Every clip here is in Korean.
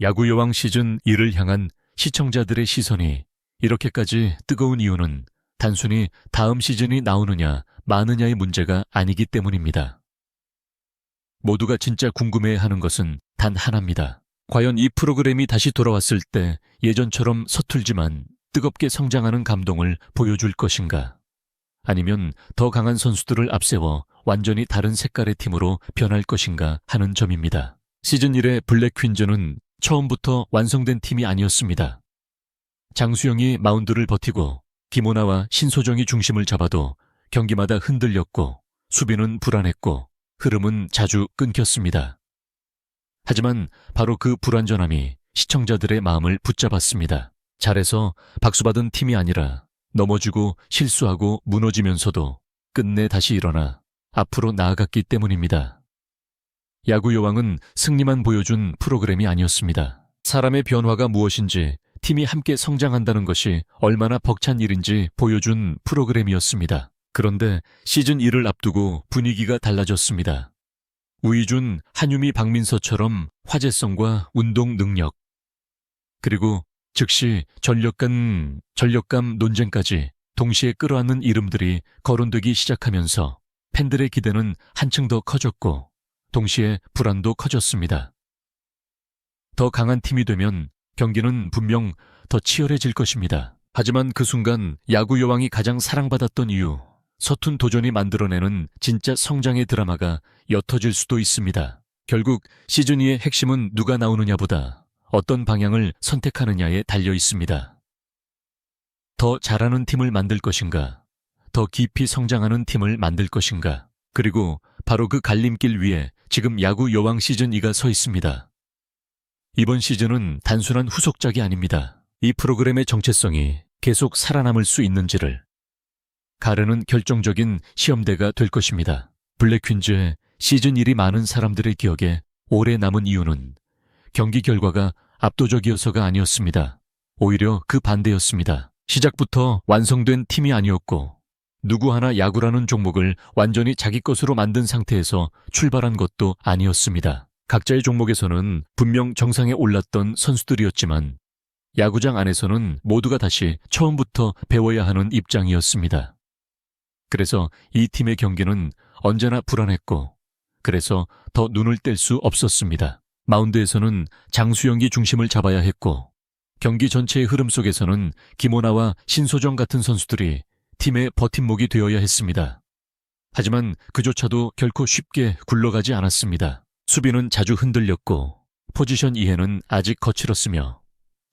야구 여왕 시즌 1을 향한 시청자들의 시선이 이렇게까지 뜨거운 이유는 단순히 다음 시즌이 나오느냐 마느냐의 문제가 아니기 때문입니다. 모두가 진짜 궁금해하는 것은 단 하나입니다. 과연 이 프로그램이 다시 돌아왔을 때 예전처럼 서툴지만 뜨겁게 성장하는 감동을 보여줄 것인가? 아니면 더 강한 선수들을 앞세워 완전히 다른 색깔의 팀으로 변할 것인가 하는 점입니다. 시즌 1의 블랙 퀸즈는 처음부터 완성된 팀이 아니었습니다. 장수영이 마운드를 버티고 김오나와 신소정이 중심을 잡아도 경기마다 흔들렸고 수비는 불안했고 흐름은 자주 끊겼습니다. 하지만 바로 그 불완전함이 시청자들의 마음을 붙잡았습니다. 잘해서 박수받은 팀이 아니라 넘어지고 실수하고 무너지면서도 끝내 다시 일어나 앞으로 나아갔기 때문입니다. 야구 여왕은 승리만 보여준 프로그램이 아니었습니다. 사람의 변화가 무엇인지, 팀이 함께 성장한다는 것이 얼마나 벅찬 일인지 보여준 프로그램이었습니다. 그런데 시즌 1을 앞두고 분위기가 달라졌습니다. 우이준, 한유미, 박민서처럼 화제성과 운동 능력, 그리고 즉시 전력감 논쟁까지 동시에 끌어안는 이름들이 거론되기 시작하면서 팬들의 기대는 한층 더 커졌고 동시에 불안도 커졌습니다. 더 강한 팀이 되면 경기는 분명 더 치열해질 것입니다. 하지만 그 순간 야구 여왕이 가장 사랑받았던 이유, 서툰 도전이 만들어내는 진짜 성장의 드라마가 옅어질 수도 있습니다. 결국 시즌 2의 핵심은 누가 나오느냐보다 어떤 방향을 선택하느냐에 달려 있습니다. 더 잘하는 팀을 만들 것인가, 더 깊이 성장하는 팀을 만들 것인가, 그리고 바로 그 갈림길 위에 지금 야구 여왕 시즌 2가 서 있습니다. 이번 시즌은 단순한 후속작이 아닙니다. 이 프로그램의 정체성이 계속 살아남을 수 있는지를 가르는 결정적인 시험대가 될 것입니다. 블랙 퀸즈의 시즌 1이 많은 사람들의 기억에 오래 남은 이유는 경기 결과가 압도적이어서가 아니었습니다. 오히려 그 반대였습니다. 시작부터 완성된 팀이 아니었고 누구 하나 야구라는 종목을 완전히 자기 것으로 만든 상태에서 출발한 것도 아니었습니다. 각자의 종목에서는 분명 정상에 올랐던 선수들이었지만 야구장 안에서는 모두가 다시 처음부터 배워야 하는 입장이었습니다. 그래서 이 팀의 경기는 언제나 불안했고 그래서 더 눈을 뗄 수 없었습니다. 마운드에서는 장수영이 중심을 잡아야 했고 경기 전체의 흐름 속에서는 김오나와 신소정 같은 선수들이 팀의 버팀목이 되어야 했습니다. 하지만 그조차도 결코 쉽게 굴러가지 않았습니다. 수비는 자주 흔들렸고 포지션 이해는 아직 거칠었으며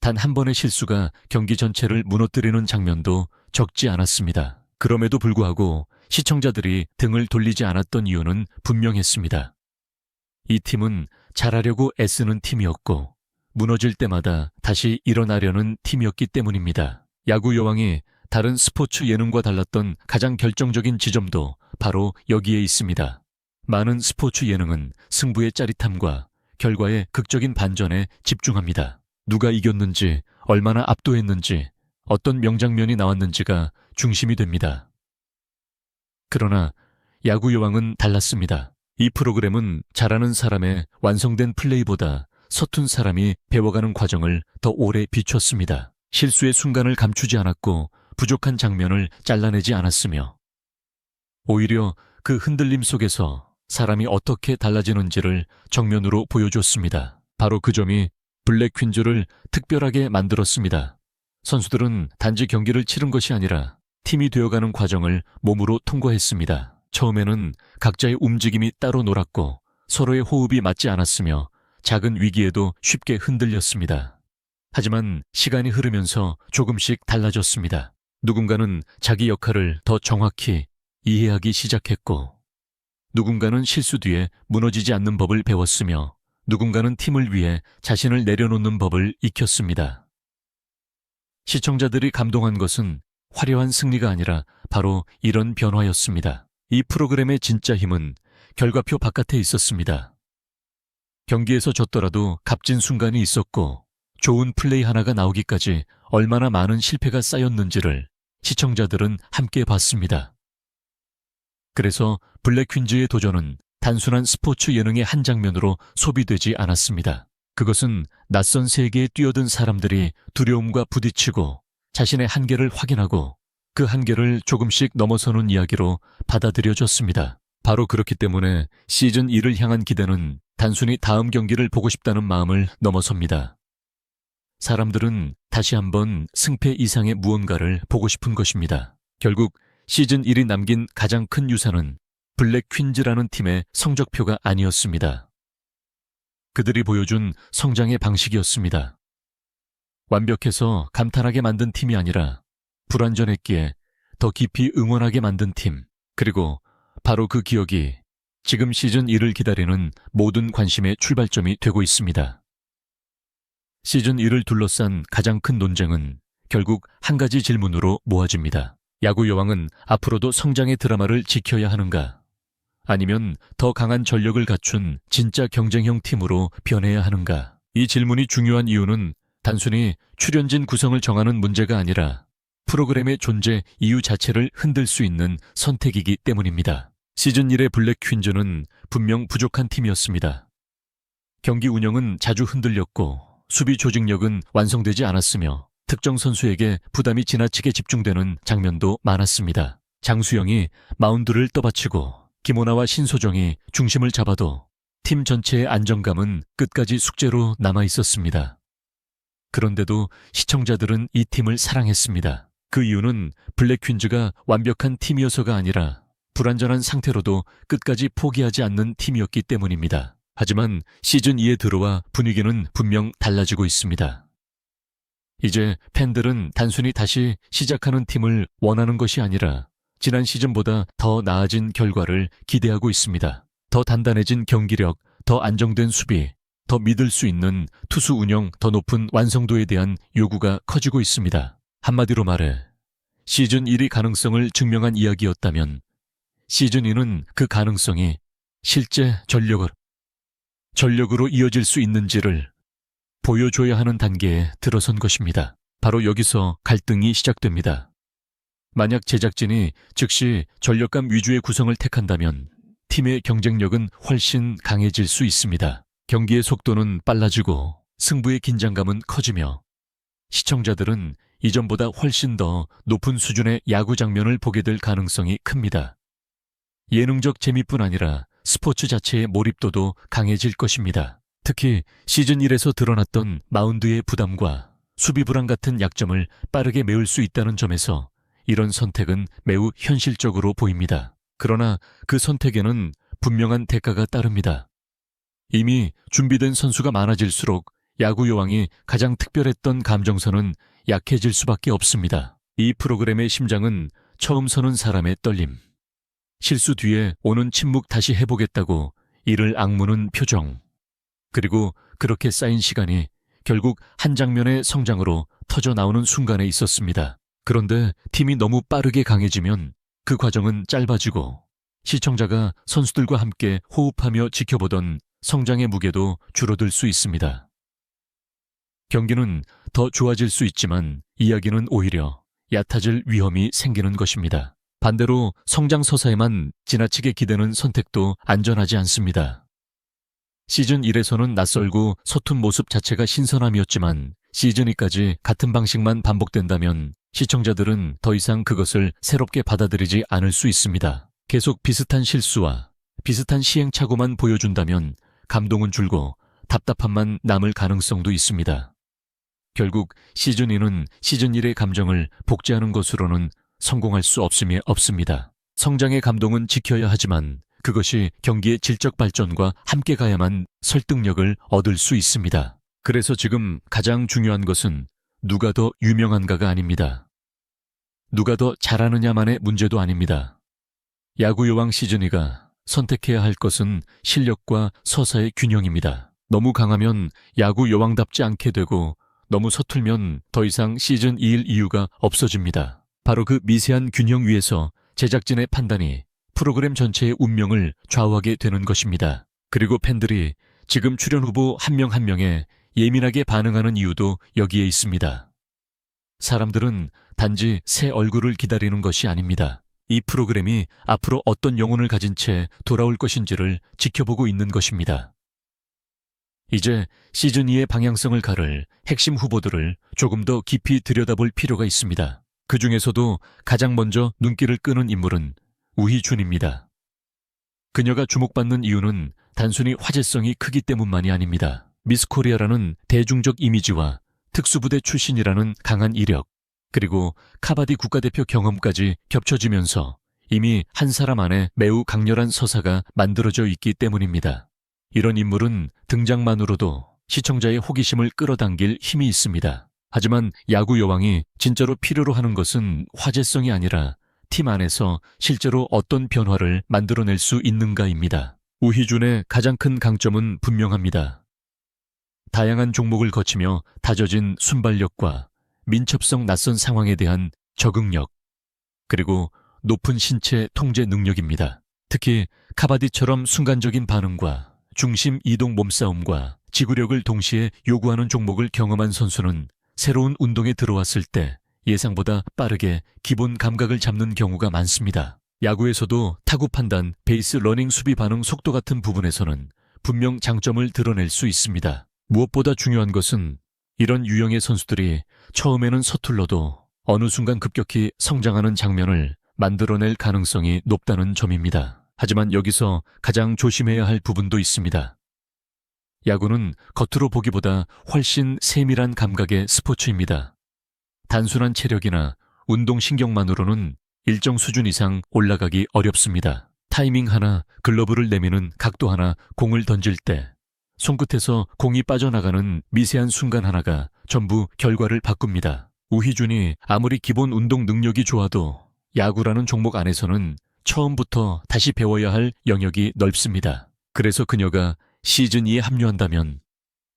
단 한 번의 실수가 경기 전체를 무너뜨리는 장면도 적지 않았습니다. 그럼에도 불구하고 시청자들이 등을 돌리지 않았던 이유는 분명했습니다. 이 팀은 잘하려고 애쓰는 팀이었고 무너질 때마다 다시 일어나려는 팀이었기 때문입니다. 야구 여왕이 다른 스포츠 예능과 달랐던 가장 결정적인 지점도 바로 여기에 있습니다. 많은 스포츠 예능은 승부의 짜릿함과 결과의 극적인 반전에 집중합니다. 누가 이겼는지, 얼마나 압도했는지, 어떤 명장면이 나왔는지가 중심이 됩니다. 그러나 야구 여왕은 달랐습니다. 이 프로그램은 잘하는 사람의 완성된 플레이보다 서툰 사람이 배워가는 과정을 더 오래 비췄습니다. 실수의 순간을 감추지 않았고 부족한 장면을 잘라내지 않았으며 오히려 그 흔들림 속에서 사람이 어떻게 달라지는지를 정면으로 보여줬습니다. 바로 그 점이 블랙 퀸즈를 특별하게 만들었습니다. 선수들은 단지 경기를 치른 것이 아니라 팀이 되어가는 과정을 몸으로 통과했습니다. 처음에는 각자의 움직임이 따로 놀았고 서로의 호흡이 맞지 않았으며 작은 위기에도 쉽게 흔들렸습니다. 하지만 시간이 흐르면서 조금씩 달라졌습니다. 누군가는 자기 역할을 더 정확히 이해하기 시작했고 누군가는 실수 뒤에 무너지지 않는 법을 배웠으며 누군가는 팀을 위해 자신을 내려놓는 법을 익혔습니다. 시청자들이 감동한 것은 화려한 승리가 아니라 바로 이런 변화였습니다. 이 프로그램의 진짜 힘은 결과표 바깥에 있었습니다. 경기에서 졌더라도 값진 순간이 있었고 좋은 플레이 하나가 나오기까지 얼마나 많은 실패가 쌓였는지를 시청자들은 함께 봤습니다. 그래서 블랙 퀸즈의 도전은 단순한 스포츠 예능의 한 장면으로 소비되지 않았습니다. 그것은 낯선 세계에 뛰어든 사람들이 두려움과 부딪히고 자신의 한계를 확인하고 그 한계를 조금씩 넘어서는 이야기로 받아들여졌습니다. 바로 그렇기 때문에 시즌 2를 향한 기대는 단순히 다음 경기를 보고 싶다는 마음을 넘어섭니다. 사람들은 다시 한번 승패 이상의 무언가를 보고 싶은 것입니다. 결국 시즌 1이 남긴 가장 큰 유산은 블랙 퀸즈라는 팀의 성적표가 아니었습니다. 그들이 보여준 성장의 방식이었습니다. 완벽해서 감탄하게 만든 팀이 아니라 불완전했기에 더 깊이 응원하게 만든 팀, 그리고 바로 그 기억이 지금 시즌 2를 기다리는 모든 관심의 출발점이 되고 있습니다. 시즌 1을 둘러싼 가장 큰 논쟁은 결국 한 가지 질문으로 모아집니다. 야구 여왕은 앞으로도 성장의 드라마를 지켜야 하는가? 아니면 더 강한 전력을 갖춘 진짜 경쟁형 팀으로 변해야 하는가? 이 질문이 중요한 이유는 단순히 출연진 구성을 정하는 문제가 아니라 프로그램의 존재 이유 자체를 흔들 수 있는 선택이기 때문입니다. 시즌 1의 블랙 퀸즈는 분명 부족한 팀이었습니다. 경기 운영은 자주 흔들렸고 수비 조직력은 완성되지 않았으며 특정 선수에게 부담이 지나치게 집중되는 장면도 많았습니다. 장수영이 마운드를 떠받치고 김오나와 신소정이 중심을 잡아도 팀 전체의 안정감은 끝까지 숙제로 남아 있었습니다. 그런데도 시청자들은 이 팀을 사랑했습니다. 그 이유는 블랙 퀸즈가 완벽한 팀이어서가 아니라 불완전한 상태로도 끝까지 포기하지 않는 팀이었기 때문입니다. 하지만 시즌 2에 들어와 분위기는 분명 달라지고 있습니다. 이제 팬들은 단순히 다시 시작하는 팀을 원하는 것이 아니라 지난 시즌보다 더 나아진 결과를 기대하고 있습니다. 더 단단해진 경기력, 더 안정된 수비, 더 믿을 수 있는 투수 운영, 더 높은 완성도에 대한 요구가 커지고 있습니다. 한마디로 말해 시즌 1이 가능성을 증명한 이야기였다면 시즌 2는 그 가능성이 실제 전력으로 이어질 수 있는지를 보여줘야 하는 단계에 들어선 것입니다. 바로 여기서 갈등이 시작됩니다. 만약 제작진이 즉시 전력감 위주의 구성을 택한다면 팀의 경쟁력은 훨씬 강해질 수 있습니다. 경기의 속도는 빨라지고 승부의 긴장감은 커지며 시청자들은 이전보다 훨씬 더 높은 수준의 야구 장면을 보게 될 가능성이 큽니다. 예능적 재미뿐 아니라 스포츠 자체의 몰입도도 강해질 것입니다. 특히 시즌 1에서 드러났던 마운드의 부담과 수비 불안 같은 약점을 빠르게 메울 수 있다는 점에서 이런 선택은 매우 현실적으로 보입니다. 그러나 그 선택에는 분명한 대가가 따릅니다. 이미 준비된 선수가 많아질수록 야구 여왕이 가장 특별했던 감정선은 약해질 수밖에 없습니다. 이 프로그램의 심장은 처음 서는 사람의 떨림, 실수 뒤에 오는 침묵 다시 해보겠다고 이를 악무는 표정, 그리고 그렇게 쌓인 시간이 결국 한 장면의 성장으로 터져 나오는 순간에 있었습니다. 그런데 팀이 너무 빠르게 강해지면 그 과정은 짧아지고 시청자가 선수들과 함께 호흡하며 지켜보던 성장의 무게도 줄어들 수 있습니다. 경기는 더 좋아질 수 있지만 이야기는 오히려 얕아질 위험이 생기는 것입니다. 반대로 성장 서사에만 지나치게 기대는 선택도 안전하지 않습니다. 시즌 1에서는 낯설고 서툰 모습 자체가 신선함이었지만 시즌 2까지 같은 방식만 반복된다면 시청자들은 더 이상 그것을 새롭게 받아들이지 않을 수 있습니다. 계속 비슷한 실수와 비슷한 시행착오만 보여준다면 감동은 줄고 답답함만 남을 가능성도 있습니다. 결국 시즌 2는 시즌 1의 감정을 복제하는 것으로는 성공할 수 없음이 없습니다. 성장의 감동은 지켜야 하지만 그것이 경기의 질적 발전과 함께 가야만 설득력을 얻을 수 있습니다. 그래서 지금 가장 중요한 것은 누가 더 유명한가가 아닙니다. 누가 더 잘하느냐만의 문제도 아닙니다. 야구 여왕 시즌 2가 선택해야 할 것은 실력과 서사의 균형입니다. 너무 강하면 야구 여왕답지 않게 되고 너무 서툴면 더 이상 시즌 2일 이유가 없어집니다. 바로 그 미세한 균형 위에서 제작진의 판단이 프로그램 전체의 운명을 좌우하게 되는 것입니다. 그리고 팬들이 지금 출연 후보 한 명 한 명에 예민하게 반응하는 이유도 여기에 있습니다. 사람들은 단지 새 얼굴을 기다리는 것이 아닙니다. 이 프로그램이 앞으로 어떤 영혼을 가진 채 돌아올 것인지를 지켜보고 있는 것입니다. 이제 시즌2의 방향성을 가를 핵심 후보들을 조금 더 깊이 들여다볼 필요가 있습니다. 그 중에서도 가장 먼저 눈길을 끄는 인물은 우희준입니다. 그녀가 주목받는 이유는 단순히 화제성이 크기 때문만이 아닙니다. 미스 코리아라는 대중적 이미지와 특수부대 출신이라는 강한 이력, 그리고 카바디 국가대표 경험까지 겹쳐지면서 이미 한 사람 안에 매우 강렬한 서사가 만들어져 있기 때문입니다. 이런 인물은 등장만으로도 시청자의 호기심을 끌어당길 힘이 있습니다. 하지만 야구 여왕이 진짜로 필요로 하는 것은 화제성이 아니라 팀 안에서 실제로 어떤 변화를 만들어낼 수 있는가입니다. 우희준의 가장 큰 강점은 분명합니다. 다양한 종목을 거치며 다져진 순발력과 민첩성 낯선 상황에 대한 적응력, 그리고 높은 신체 통제 능력입니다. 특히 카바디처럼 순간적인 반응과 중심 이동 몸싸움과 지구력을 동시에 요구하는 종목을 경험한 선수는 새로운 운동에 들어왔을 때 예상보다 빠르게 기본 감각을 잡는 경우가 많습니다. 야구에서도 타구 판단, 베이스 러닝 수비 반응 속도 같은 부분에서는 분명 장점을 드러낼 수 있습니다. 무엇보다 중요한 것은 이런 유형의 선수들이 처음에는 서툴러도 어느 순간 급격히 성장하는 장면을 만들어낼 가능성이 높다는 점입니다. 하지만 여기서 가장 조심해야 할 부분도 있습니다. 야구는 겉으로 보기보다 훨씬 세밀한 감각의 스포츠입니다. 단순한 체력이나 운동신경만으로는 일정 수준 이상 올라가기 어렵습니다. 타이밍 하나, 글러브를 내미는 각도 하나, 공을 던질 때 손끝에서 공이 빠져나가는 미세한 순간 하나가 전부 결과를 바꿉니다. 우희준이 아무리 기본 운동 능력이 좋아도 야구라는 종목 안에서는 처음부터 다시 배워야 할 영역이 넓습니다. 그래서 그녀가 시즌2에 합류한다면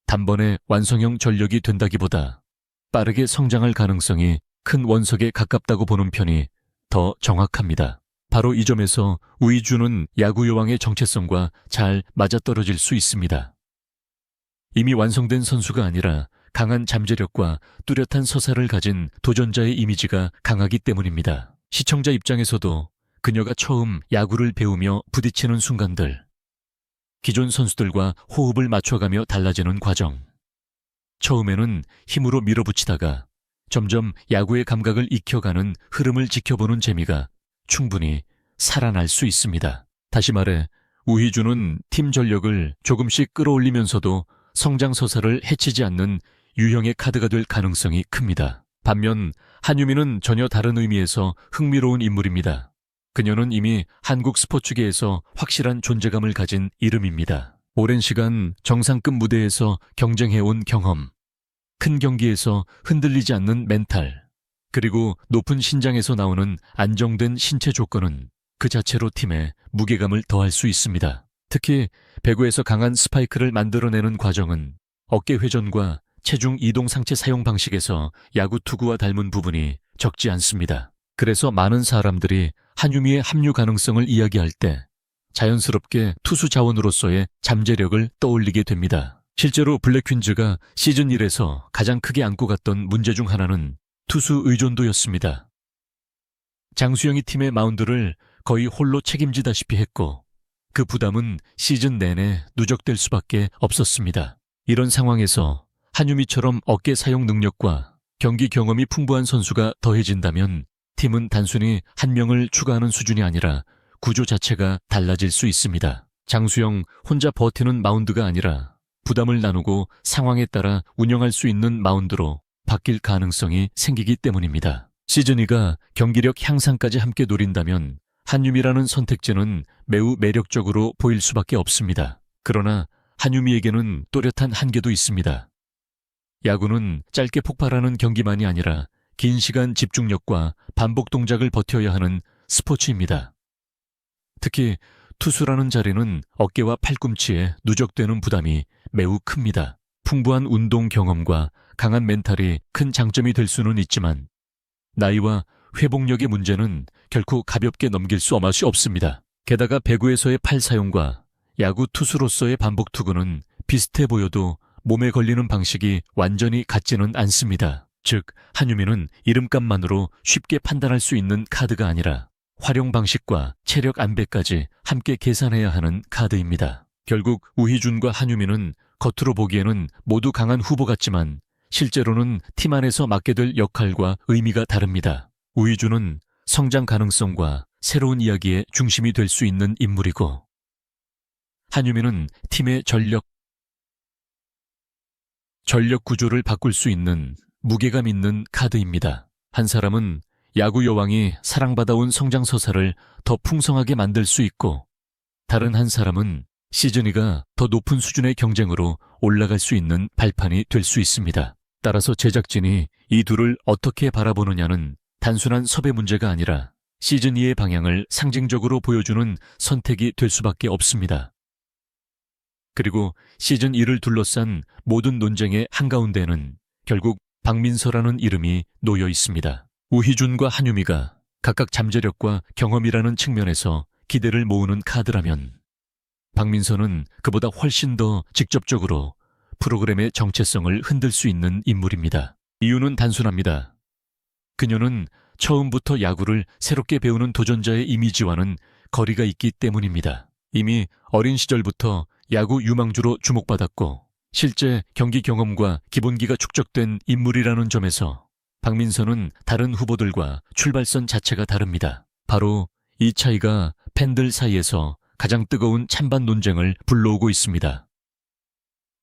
단번에 완성형 전력이 된다기보다 빠르게 성장할 가능성이 큰 원석에 가깝다고 보는 편이 더 정확합니다. 바로 이 점에서 우희준은 야구 여왕의 정체성과 잘 맞아떨어질 수 있습니다. 이미 완성된 선수가 아니라 강한 잠재력과 뚜렷한 서사를 가진 도전자의 이미지가 강하기 때문입니다. 시청자 입장에서도 그녀가 처음 야구를 배우며 부딪히는 순간들, 기존 선수들과 호흡을 맞춰가며 달라지는 과정, 처음에는 힘으로 밀어붙이다가 점점 야구의 감각을 익혀가는 흐름을 지켜보는 재미가 충분히 살아날 수 있습니다. 다시 말해 우희준은 팀 전력을 조금씩 끌어올리면서도 성장 서사를 해치지 않는 유형의 카드가 될 가능성이 큽니다. 반면 한유미는 전혀 다른 의미에서 흥미로운 인물입니다. 그녀는 이미 한국 스포츠계에서 확실한 존재감을 가진 이름입니다. 오랜 시간 정상급 무대에서 경쟁해온 경험, 큰 경기에서 흔들리지 않는 멘탈, 그리고 높은 신장에서 나오는 안정된 신체 조건은 그 자체로 팀에 무게감을 더할 수 있습니다. 특히 배구에서 강한 스파이크를 만들어내는 과정은 어깨 회전과 체중 이동 상체 사용 방식에서 야구 투구와 닮은 부분이 적지 않습니다. 그래서 많은 사람들이 한유미의 합류 가능성을 이야기할 때 자연스럽게 투수 자원으로서의 잠재력을 떠올리게 됩니다. 실제로 블랙퀸즈가 시즌 1에서 가장 크게 안고 갔던 문제 중 하나는 투수 의존도였습니다. 장수영이 팀의 마운드를 거의 홀로 책임지다시피 했고 그 부담은 시즌 내내 누적될 수밖에 없었습니다. 이런 상황에서 한유미처럼 어깨 사용 능력과 경기 경험이 풍부한 선수가 더해진다면 팀은 단순히 한 명을 추가하는 수준이 아니라 구조 자체가 달라질 수 있습니다. 장수영 혼자 버티는 마운드가 아니라 부담을 나누고 상황에 따라 운영할 수 있는 마운드로 바뀔 가능성이 생기기 때문입니다. 시즌2가 경기력 향상까지 함께 노린다면 한유미라는 선택지는 매우 매력적으로 보일 수밖에 없습니다. 그러나 한유미에게는 또렷한 한계도 있습니다. 야구는 짧게 폭발하는 경기만이 아니라 긴 시간 집중력과 반복 동작을 버텨야 하는 스포츠입니다. 특히 투수라는 자리는 어깨와 팔꿈치에 누적되는 부담이 매우 큽니다. 풍부한 운동 경험과 강한 멘탈이 큰 장점이 될 수는 있지만 나이와 회복력의 문제는 결코 가볍게 넘길 수 없이 없습니다. 게다가 배구에서의 팔 사용과 야구 투수로서의 반복 투구는 비슷해 보여도 몸에 걸리는 방식이 완전히 같지는 않습니다. 즉, 한유미는 이름값만으로 쉽게 판단할 수 있는 카드가 아니라 활용 방식과 체력 안배까지 함께 계산해야 하는 카드입니다. 결국 우희준과 한유미는 겉으로 보기에는 모두 강한 후보 같지만 실제로는 팀 안에서 맡게 될 역할과 의미가 다릅니다. 우희준은 성장 가능성과 새로운 이야기의 중심이 될 수 있는 인물이고, 한유미는 팀의 전력 구조를 바꿀 수 있는 무게감 있는 카드입니다. 한 사람은 야구 여왕이 사랑받아온 성장서사를 더 풍성하게 만들 수 있고, 다른 한 사람은 시즌이가 더 높은 수준의 경쟁으로 올라갈 수 있는 발판이 될 수 있습니다. 따라서 제작진이 이 둘을 어떻게 바라보느냐는 단순한 섭외 문제가 아니라 시즌2의 방향을 상징적으로 보여주는 선택이 될 수밖에 없습니다. 그리고 시즌2를 둘러싼 모든 논쟁의 한가운데에는 결국 박민서라는 이름이 놓여 있습니다. 우희준과 한유미가 각각 잠재력과 경험이라는 측면에서 기대를 모으는 카드라면, 박민서는 그보다 훨씬 더 직접적으로 프로그램의 정체성을 흔들 수 있는 인물입니다. 이유는 단순합니다. 그녀는 처음부터 야구를 새롭게 배우는 도전자의 이미지와는 거리가 있기 때문입니다. 이미 어린 시절부터 야구 유망주로 주목받았고 실제 경기 경험과 기본기가 축적된 인물이라는 점에서 박민서는 다른 후보들과 출발선 자체가 다릅니다. 바로 이 차이가 팬들 사이에서 가장 뜨거운 찬반 논쟁을 불러오고 있습니다.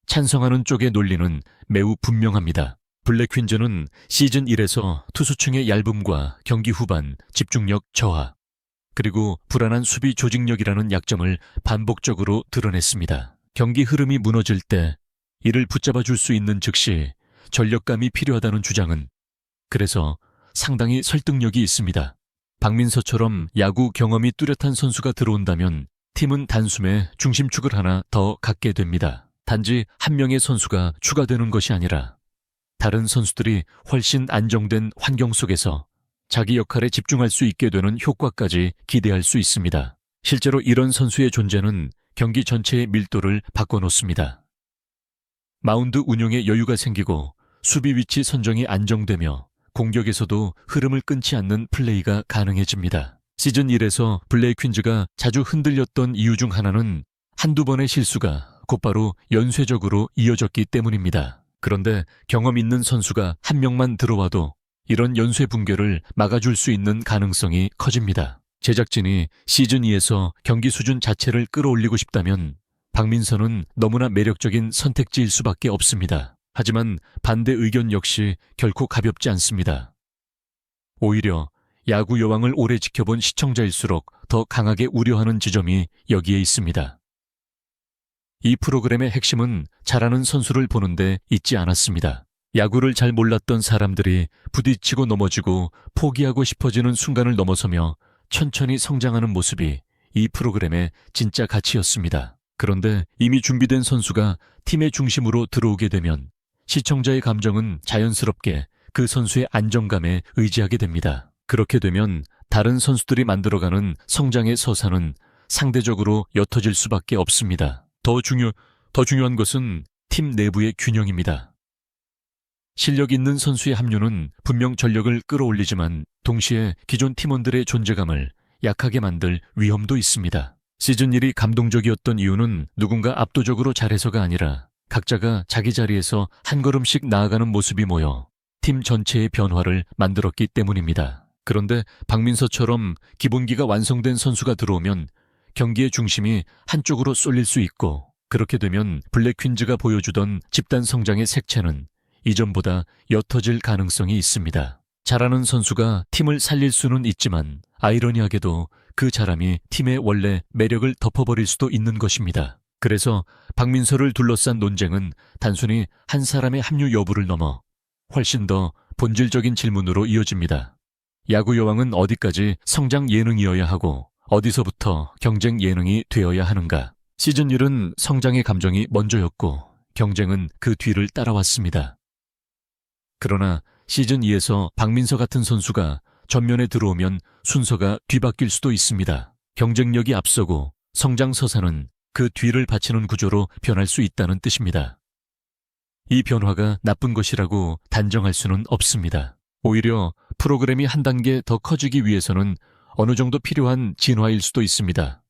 찬성하는 쪽의 논리는 매우 분명합니다. 블랙퀸즈는 시즌 1에서 투수층의 얇음과 경기 후반 집중력 저하, 그리고 불안한 수비 조직력이라는 약점을 반복적으로 드러냈습니다. 경기 흐름이 무너질 때 이를 붙잡아 줄 수 있는 즉시 전력감이 필요하다는 주장은 그래서 상당히 설득력이 있습니다. 박민서처럼 야구 경험이 뚜렷한 선수가 들어온다면 팀은 단숨에 중심축을 하나 더 갖게 됩니다. 단지 한 명의 선수가 추가되는 것이 아니라 다른 선수들이 훨씬 안정된 환경 속에서 자기 역할에 집중할 수 있게 되는 효과까지 기대할 수 있습니다. 실제로 이런 선수의 존재는 경기 전체의 밀도를 바꿔놓습니다. 마운드 운용에 여유가 생기고 수비 위치 선정이 안정되며 공격에서도 흐름을 끊지 않는 플레이가 가능해집니다. 시즌 1에서 블레이퀸즈가 자주 흔들렸던 이유 중 하나는 한두 번의 실수가 곧바로 연쇄적으로 이어졌기 때문입니다. 그런데 경험 있는 선수가 한 명만 들어와도 이런 연쇄 붕괴를 막아줄 수 있는 가능성이 커집니다. 제작진이 시즌2에서 경기 수준 자체를 끌어올리고 싶다면 박민서는 너무나 매력적인 선택지일 수밖에 없습니다. 하지만 반대 의견 역시 결코 가볍지 않습니다. 오히려 야구 여왕을 오래 지켜본 시청자일수록 더 강하게 우려하는 지점이 여기에 있습니다. 이 프로그램의 핵심은 잘하는 선수를 보는데 있지 않았습니다. 야구를 잘 몰랐던 사람들이 부딪히고 넘어지고 포기하고 싶어지는 순간을 넘어서며 천천히 성장하는 모습이 이 프로그램의 진짜 가치였습니다. 그런데 이미 준비된 선수가 팀의 중심으로 들어오게 되면 시청자의 감정은 자연스럽게 그 선수의 안정감에 의지하게 됩니다. 그렇게 되면 다른 선수들이 만들어가는 성장의 서사는 상대적으로 옅어질 수밖에 없습니다. 더 중요한 것은 팀 내부의 균형입니다. 실력 있는 선수의 합류는 분명 전력을 끌어올리지만 동시에 기존 팀원들의 존재감을 약하게 만들 위험도 있습니다. 시즌 1이 감동적이었던 이유는 누군가 압도적으로 잘해서가 아니라 각자가 자기 자리에서 한 걸음씩 나아가는 모습이 모여 팀 전체의 변화를 만들었기 때문입니다. 그런데 박민서처럼 기본기가 완성된 선수가 들어오면 경기의 중심이 한쪽으로 쏠릴 수 있고, 그렇게 되면 블랙퀸즈가 보여주던 집단 성장의 색채는 이전보다 옅어질 가능성이 있습니다. 잘하는 선수가 팀을 살릴 수는 있지만 아이러니하게도 그 잘함이 팀의 원래 매력을 덮어버릴 수도 있는 것입니다. 그래서 박민서를 둘러싼 논쟁은 단순히 한 사람의 합류 여부를 넘어 훨씬 더 본질적인 질문으로 이어집니다. 야구 여왕은 어디까지 성장 예능이어야 하고 어디서부터 경쟁 예능이 되어야 하는가? 시즌 1은 성장의 감정이 먼저였고 경쟁은 그 뒤를 따라왔습니다. 그러나 시즌 2에서 박민서 같은 선수가 전면에 들어오면 순서가 뒤바뀔 수도 있습니다. 경쟁력이 앞서고 성장 서사는 그 뒤를 바치는 구조로 변할 수 있다는 뜻입니다. 이 변화가 나쁜 것이라고 단정할 수는 없습니다. 오히려 프로그램이 한 단계 더 커지기 위해서는 어느 정도 필요한 진화일 수도 있습니다.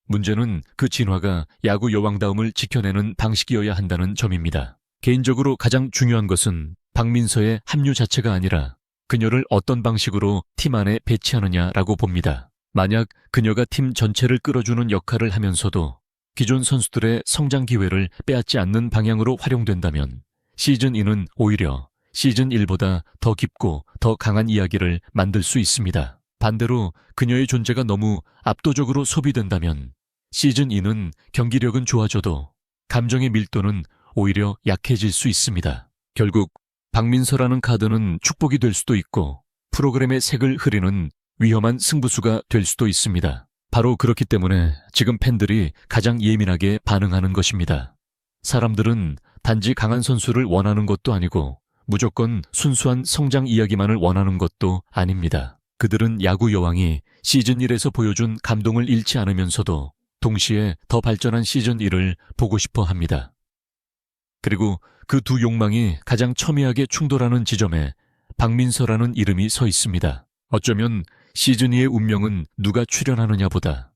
문제는 그 진화가 야구 여왕다움을 지켜내는 방식이어야 한다는 점입니다. 개인적으로 가장 중요한 것은 박민서의 합류 자체가 아니라 그녀를 어떤 방식으로 팀 안에 배치하느냐라고 봅니다. 만약 그녀가 팀 전체를 끌어주는 역할을 하면서도 기존 선수들의 성장 기회를 빼앗지 않는 방향으로 활용된다면 시즌2는 오히려 시즌1보다 더 깊고 더 강한 이야기를 만들 수 있습니다. 반대로 그녀의 존재가 너무 압도적으로 소비된다면 시즌2는 경기력은 좋아져도 감정의 밀도는 오히려 약해질 수 있습니다. 결국 박민서라는 카드는 축복이 될 수도 있고 프로그램의 색을 흐리는 위험한 승부수가 될 수도 있습니다. 바로 그렇기 때문에 지금 팬들이 가장 예민하게 반응하는 것입니다. 사람들은 단지 강한 선수를 원하는 것도 아니고 무조건 순수한 성장 이야기만을 원하는 것도 아닙니다. 그들은 야구 여왕이 시즌1에서 보여준 감동을 잃지 않으면서도 동시에 더 발전한 시즌1을 보고 싶어 합니다. 그리고 그 두 욕망이 가장 첨예하게 충돌하는 지점에 박민서라는 이름이 서 있습니다. 어쩌면 시즌2의 운명은 누가 출연하느냐보다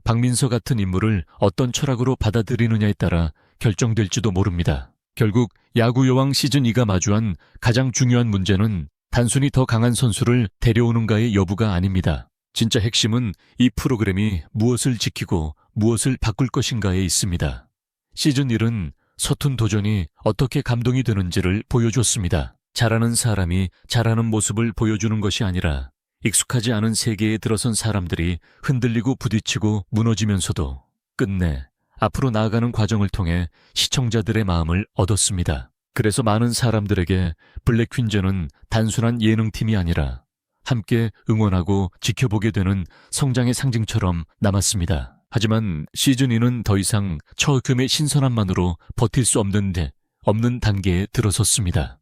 박민서 같은 인물을 어떤 철학으로 받아들이느냐에 따라 결정될지도 모릅니다. 결국 야구 여왕 시즌2가 마주한 가장 중요한 문제는 단순히 더 강한 선수를 데려오는가의 여부가 아닙니다. 진짜 핵심은 이 프로그램이 무엇을 지키고 무엇을 바꿀 것인가에 있습니다. 시즌1은 서툰 도전이 어떻게 감동이 되는지를 보여줬습니다. 잘하는 사람이 잘하는 모습을 보여주는 것이 아니라 익숙하지 않은 세계에 들어선 사람들이 흔들리고 부딪히고 무너지면서도 끝내 앞으로 나아가는 과정을 통해 시청자들의 마음을 얻었습니다. 그래서 많은 사람들에게 블랙 퀸즈는 단순한 예능팀이 아니라 함께 응원하고 지켜보게 되는 성장의 상징처럼 남았습니다. 하지만 시즌2는 더 이상 처음의 신선함만으로 버틸 수 없는 단계에 들어섰습니다.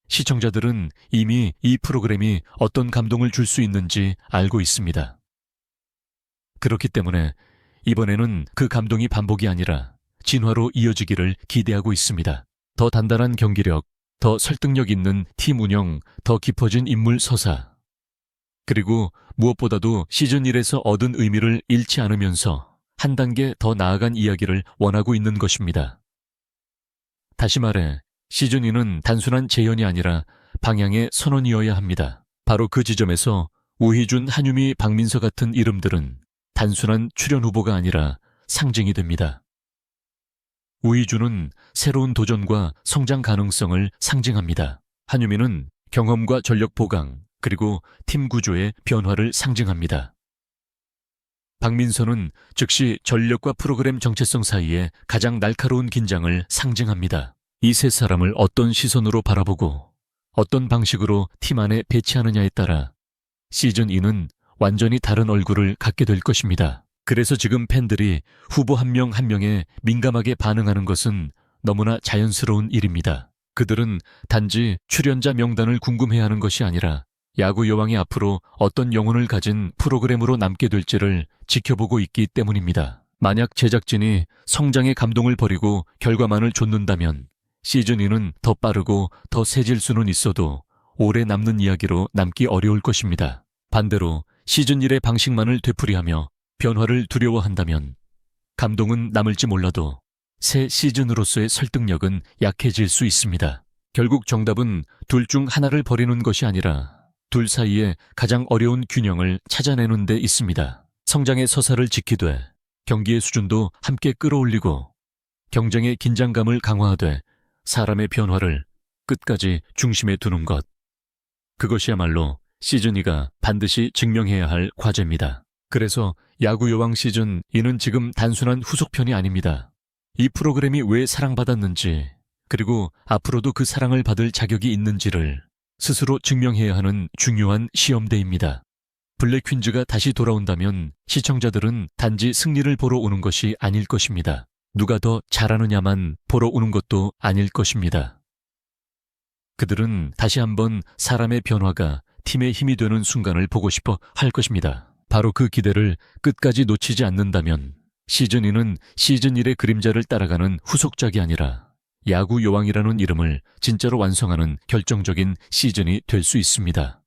시청자들은 이미 이 프로그램이 어떤 감동을 줄 수 있는지 알고 있습니다. 그렇기 때문에 이번에는 그 감동이 반복이 아니라 진화로 이어지기를 기대하고 있습니다. 더 단단한 경기력, 더 설득력 있는 팀 운영, 더 깊어진 인물 서사, 그리고 무엇보다도 시즌1에서 얻은 의미를 잃지 않으면서 한 단계 더 나아간 이야기를 원하고 있는 것입니다. 다시 말해 시즌2는 단순한 재현이 아니라 방향의 선언이어야 합니다. 바로 그 지점에서 우희준, 한유미, 박민서 같은 이름들은 단순한 출연 후보가 아니라 상징이 됩니다. 우희준은 새로운 도전과 성장 가능성을 상징합니다. 한유미는 경험과 전력 보강, 그리고 팀 구조의 변화를 상징합니다. 박민서는 즉시 전력과 프로그램 정체성 사이에 가장 날카로운 긴장을 상징합니다. 이 세 사람을 어떤 시선으로 바라보고 어떤 방식으로 팀 안에 배치하느냐에 따라 시즌2는 완전히 다른 얼굴을 갖게 될 것입니다. 그래서 지금 팬들이 후보 한 명 한 명에 민감하게 반응하는 것은 너무나 자연스러운 일입니다. 그들은 단지 출연자 명단을 궁금해하는 것이 아니라 야구 여왕이 앞으로 어떤 영혼을 가진 프로그램으로 남게 될지를 지켜보고 있기 때문입니다. 만약 제작진이 성장의 감동을 버리고 결과만을 좇는다면 시즌2는 더 빠르고 더 세질 수는 있어도 오래 남는 이야기로 남기 어려울 것입니다. 반대로 시즌1의 방식만을 되풀이하며 변화를 두려워한다면 감동은 남을지 몰라도 새 시즌으로서의 설득력은 약해질 수 있습니다. 결국 정답은 둘 중 하나를 버리는 것이 아니라 둘 사이에 가장 어려운 균형을 찾아내는 데 있습니다. 성장의 서사를 지키되 경기의 수준도 함께 끌어올리고 경쟁의 긴장감을 강화하되 사람의 변화를 끝까지 중심에 두는 것. 그것이야말로 시즌2가 반드시 증명해야 할 과제입니다. 그래서 야구 여왕 시즌2는 지금 단순한 후속편이 아닙니다. 이 프로그램이 왜 사랑받았는지, 그리고 앞으로도 그 사랑을 받을 자격이 있는지를 스스로 증명해야 하는 중요한 시험대입니다. 블랙 퀸즈가 다시 돌아온다면 시청자들은 단지 승리를 보러 오는 것이 아닐 것입니다. 누가 더 잘하느냐만 보러 오는 것도 아닐 것입니다. 그들은 다시 한번 사람의 변화가 팀의 힘이 되는 순간을 보고 싶어 할 것입니다. 바로 그 기대를 끝까지 놓치지 않는다면 시즌2는 시즌1의 그림자를 따라가는 후속작이 아니라 야구 여왕이라는 이름을 진짜로 완성하는 결정적인 시즌이 될 수 있습니다.